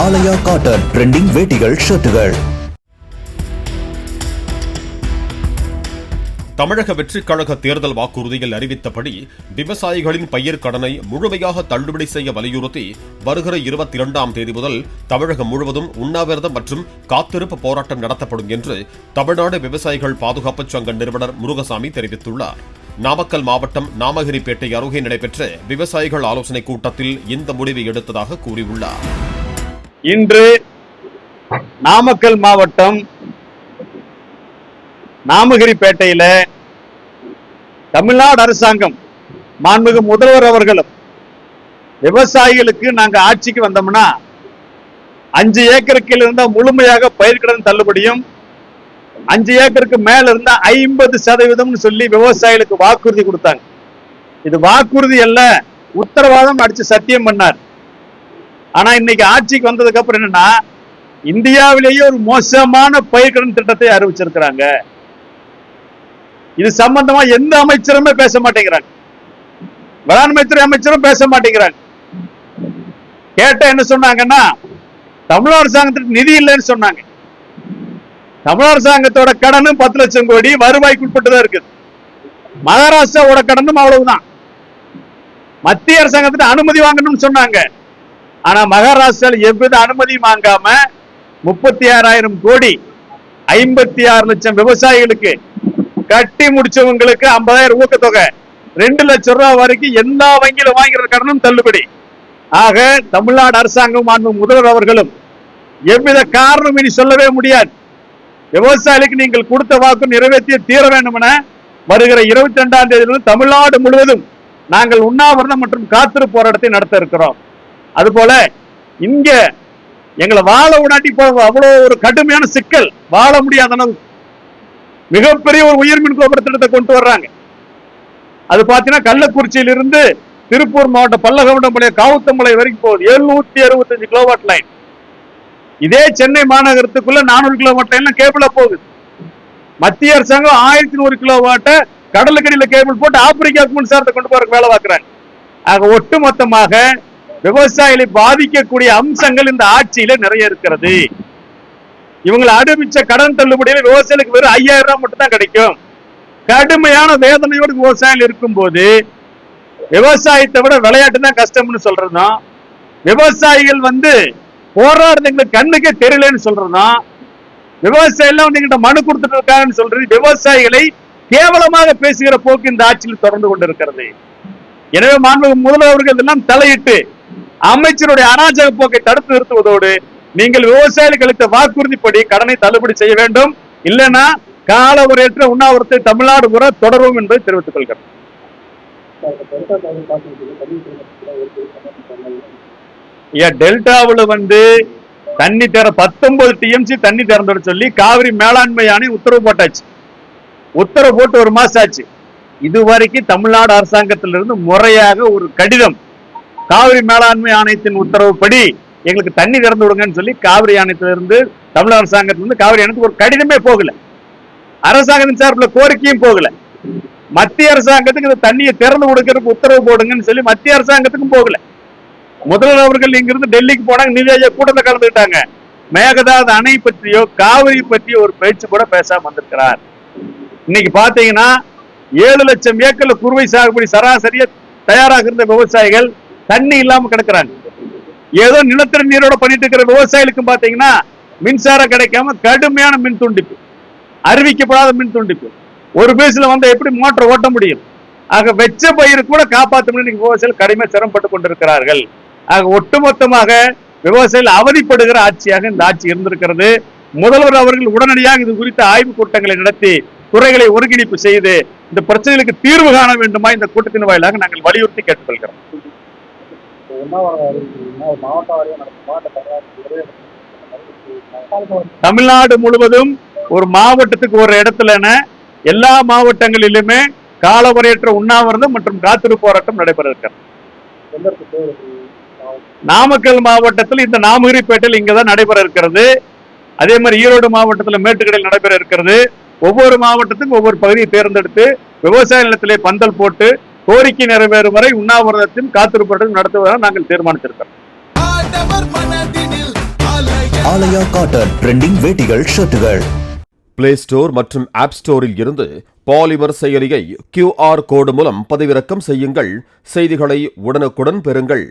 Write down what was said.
ஆலயா cotton trending வேட்டிகள் ஷர்ட்டுகள். தமிழக வெற்றிக் கழக தேர்தல் வாக்குறுதியில் அறிவித்தபடி விவசாயிகளின் பயிர் கடனை முழுமையாக தள்ளுபடி செய்ய வலியுறுத்தி வருகிற 22ஆம் தேதி முதல் தமிழகம் முழுவதும் உண்ணாவிரதம் மற்றும் காத்திருப்பு போராட்டம் நடத்தப்படும் என்று தமிழ்நாடு விவசாயிகள் பாதுகாப்பு சங்க நிறுவனர் முருகசாமி தெரிவித்துள்ளார். நாமக்கல் மாவட்டம் நாமகிரிப்பேட்டை அருகே நடைபெற்ற விவசாயிகள் ஆலோசனைக் கூட்டத்தில் இந்த முடிவை எடுத்ததாக கூறியுள்ளார். இன்று நாமக்கல் மாவட்டம் நாமகிரிப்பேட்டையில தமிழ்நாடு அரசாங்கம் மாண்புமிகு முதல்வர் அவர்களும் விவசாயிகளுக்கு நாங்க ஆட்சிக்கு வந்தோம்னா 5 ஏக்கருக்கு இருந்தா முழுமையாக பயிர்க்கடன் தள்ளுபடியும் 5 ஏக்கருக்கு மேல இருந்தா 50% சொல்லி விவசாயிகளுக்கு வாக்குறுதி கொடுத்தாங்க. இது வாக்குறுதி அல்ல, உத்தரவாதம் அடிச்சு சத்தியம் பண்ணார். ஆனா இன்னைக்கு ஆட்சிக்கு வந்ததுக்கு அப்புறம் என்னன்னா, இந்தியாவிலேயே ஒரு மோசமான பயிர்க்கடன் திட்டத்தை அறிவிச்சிருக்கிறாங்க. இது சம்பந்தமா எந்த அமைச்சருமே பேச மாட்டேங்கிறாங்க. வேளாண்மைத்துறை அமைச்சரும் பேச மாட்டேங்கிறாங்க. கேட்ட என்ன சொன்னாங்கன்னா, தமிழக அரசாங்கத்துக்கு நிதி இல்லைன்னு சொன்னாங்க. தமிழக அரசாங்கத்தோட கடனும் 10 லட்சம் கோடி வருவாய்க்கு உட்பட்டுதான் இருக்குது. மகாராஷ்டிராவோட கடனும் அவ்வளவுதான். மத்திய அரசாங்கத்துக்கு அனுமதி வாங்கணும்னு சொன்னாங்க. ஆனா மகாராஷ்டிராவில் எவ்வித அனுமதியும் வாங்காம 36,000 கோடி 56 லட்சம் விவசாயிகளுக்கு கட்டி முடிச்சவங்களுக்கு 50,000 ஊக்கத்தொகை 2 லட்சம் ரூபாய் வரைக்கும் எல்லா வங்கியில வாங்கிற கடனும் தள்ளுபடி. ஆக தமிழ்நாடு அரசாங்கம் முதல்வர் அவர்களும் எவ்வித காரணம் இனி சொல்லவே முடியாது. விவசாயிகளுக்கு நீங்கள் கொடுத்த வாக்கு நிறைவேற்றிய தீர வேண்டும் என வருகிற 22ஆம் தேதி தமிழ்நாடு முழுவதும் நாங்கள் உண்ணாவிரதம் மற்றும் காத்திருப்பு போராட்டத்தை நடத்த இருக்கிறோம். அதுபோல இங்க எங்களை வாழ விடாட்டி அவ்வளவு ஒரு கடுமையான சிக்கல், வாழ முடியாத அளவு மிகப்பெரிய ஒரு உயர்மின் கோபுர திட்டத்தை கொண்டு வர்றாங்க. அது பாத்தீங்கன்னா கள்ளக்குறிச்சியிலிருந்து திருப்பூர் மாவட்டம் பல்லகவுண்டமலை காவுத்தமலை வரைக்கும் போகுது. 765 கிலோவாட் லைன். இதே சென்னை மாநகரத்துக்குள்ள 400 கிலோவாட் லைன்ல கேபிளா போகுது. மத்திய அரசாங்கம் 1100 கிலோவாட்ட கடலுக்கடியில கேபிள் போட்டு ஆப்பிரிக்காவுக்கு மின்சாரத்தை கொண்டு போறதுக்கு வேலை பார்க்கிறாங்க. ஆக ஒட்டுமொத்தமாக விவசாயிகளை பாதிக்கக்கூடிய அம்சங்கள் இந்த ஆட்சியில நிறைய இருக்கிறது. இவங்களை அறிவிச்ச கடன் தள்ளுபடியில் விவசாயிகளுக்கு வெறும் 5,000 ரூபாய் மட்டும் தான் கிடைக்கும். கடுமையான வேதனையோடு விவசாயிகள் இருக்கும் போது விவசாயத்தை விட விளையாட்டு தான் கஷ்டம்னு சொல்றதும், விவசாயிகள் போராடுறதுங்களுக்கு கண்ணுக்கே தெரியலன்னு சொல்றதும், விவசாயிகள் நீங்க மனு கொடுத்துட்டு இருக்காங்கன்னு சொல்றது விவசாயிகளை கேவலமாக பேசுகிற போக்கு இந்த ஆட்சியில் தொடர்ந்து கொண்டிருக்கிறது. எனவே மாண்புமிகு முதல்வர் அவர்கள் இதெல்லாம் தலையிட்டு அமைச்சருடைய அராஜக போக்கை தடுத்து நிறுத்துவதோடு நீங்கள் விவசாயிகளுக்கு அளித்த வாக்குறுதிப்படி கடனை தள்ளுபடி செய்ய வேண்டும். இல்லைன்னா காலவரையற்ற உண்ணாவிரத்தை தமிழ்நாடு கூட தொடரும் என்பதை தெரிவித்துக் கொள்கிறேன். டெல்டாவில் தண்ணி தர 19 TMC தண்ணி திறந்து சொல்லி காவிரி மேலாண்மை ஆணை உத்தரவு போட்டாச்சு. உத்தரவு போட்டு 1 மாசம் ஆச்சு. இதுவரைக்கும் தமிழ்நாடு அரசாங்கத்திலிருந்து முறையாக ஒரு கடிதம் காவிரி மேலாண்மை ஆணையத்தின் உத்தரவுப்படி எங்களுக்கு தண்ணி திறந்து விடுங்கன்னு சொல்லி காவிரி ஆணையத்திலிருந்து தமிழக அரசாங்கத்திலிருந்து காவிரி ஆணையத்துக்கு ஒரு கடிதமே போகல. அரசாங்கத்தின் சார்பில் கோரிக்கையும் போகல. மத்திய அரசாங்கத்துக்கு இந்த தண்ணியை திறந்து கொடுக்கறதுக்கு உத்தரவு போடுங்கன்னு சொல்லி மத்திய அரசாங்கத்துக்கும் போகல. முதல்வர் அவர்கள் இங்கிருந்து டெல்லிக்கு போனாங்க, நிதி ஆயோக் கூட்டத்தில் கலந்துட்டாங்க. மேகதாது அணை பற்றியோ காவிரி பற்றியோ ஒரு பேச்சு கூட பேசாம வந்திருக்கிறார். இன்னைக்கு பாத்தீங்கன்னா 7 லட்சம் ஏக்கர்ல குறுவை சாகுபடி சராசரியா தயாராக இருந்த விவசாயிகள் தண்ணி இல்லாம கிடக்குறாங்க. ஏதோ நிலத்தடி நீரோட பண்ணிட்டு இருக்கிற விவசாயிகளுக்கும் பாத்தீங்கன்னா மின்சாரம் கிடைக்காம கடுமையான மின் துண்டிப்பு, அறிவிக்கப்படாத மின் துண்டிப்பு. ஒரு பேஸ்ல எப்படி மோட்டர் ஓட்ட முடியும்? ஆக வெச்ச பயிர் கூட காப்பாற்ற முடியும் விவசாயிகள் கடுமையாக சிரமப்பட்டு கொண்டிருக்கிறார்கள். ஆக ஒட்டுமொத்தமாக விவசாயிகள் அவதிப்படுகிற ஆட்சியாக இந்த ஆட்சி இருந்திருக்கிறது. முதல்வர் அவர்கள் உடனடியாக இது குறித்த ஆய்வுக் கூட்டங்களை நடத்தி துறைகளை ஒருங்கிணைப்பு செய்து இந்த பிரச்சனைகளுக்கு தீர்வு காண வேண்டுமா இந்த கூட்டத்தின் வாயிலாக நாங்கள் வலியுறுத்தி கேட்டுக்கொள்கிறோம். தமிழ்நாடு முழுவதும் ஒரு மாவட்டத்துக்கு ஒரு இடத்துல எல்லா மாவட்டங்களிலுமே காலவரையற்ற உண்ணாவிரதம் மற்றும் காத்திருப்பு போராட்டம் நடைபெற இருக்கிறது. நாமக்கல் மாவட்டத்தில் இந்த நாமகிரிப்பேட்டையில் இங்கதான் நடைபெற இருக்கிறது. அதே மாதிரி ஈரோடு மாவட்டத்தில் மேட்டுக்கடையில் நடைபெற இருக்கிறது. ஒவ்வொரு மாவட்டத்துக்கும் ஒவ்வொரு பகுதியை தேர்ந்தெடுத்து விவசாய நிலத்திலே பந்தல் போட்டு கோரிக்கை நிறைவேறும் வரை உண்ணாவிரதத்தின் காத்திருப்பு நடத்துவதாக நாங்கள் தீர்மானித்திருக்கிறோம். ஆலயா காட்டன் ட்ரெண்டிங் வேட்டிகள் ஷர்ட்டுகள். பிளே ஸ்டோர் மற்றும் ஆப் ஸ்டோரில் இருந்து பாலிமர் செயலியை QR கோடு மூலம் பதிவிறக்கம் செய்யுங்கள். செய்திகளை உடனுக்குடன் பெறுங்கள்.